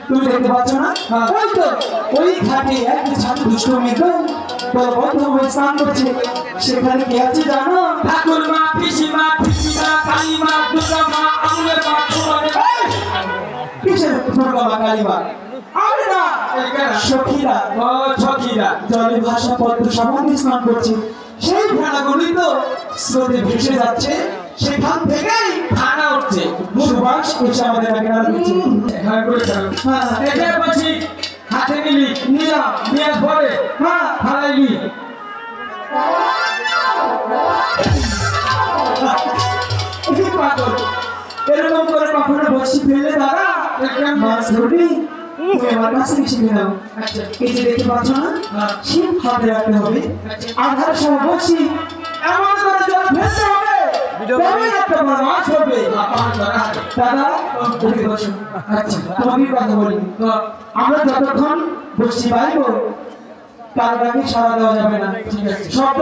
তুমি দেখতে পাচ্ছ না ওই তো ওই ঘাটে একটা ছাত্র দুষ্ট মেয়ে তোর বন্ধু হয়ে স্নান করছে সেখানে কে আছে জানো ঠাকুর মা পিসিমা পিসিমা কালী মা দুর্গা মা আমলের মা কিসের দুর্গা মা কালী মা আরে না সখীরা ও সখীরা জলে ভাষা পদ্ম সমাধি স্নান করছে সেই ভেড়াগুলি তো স্রোতে ভেসে যাচ্ছে সেখান থেকেই খানা উঠছে সুবাস এসে আমাদের এখানে দিচ্ছে হ্যাঁ করে চলো এটা বলছি হাতে নিলি নিলাম নিয়ে পরে ফালাইলি পাগল এরকম করে কখনো বসি ফেলে দাদা মাছ ধরবি তুমি আমার কাছে শিখে নাও এই যে দেখতে পাচ্ছ না শিব হাতে রাখতে হবে আধার সময় বসি এমন করে জল ফেলতে হবে তবেই একটা বড় মাছ হবে দাদা তুমি বসো আচ্ছা তোমাকে কথা বলি আমরা যতক্ষণ বসি বাইব তার আগে সারা দেওয়া যাবে না ঠিক আছে শব্দ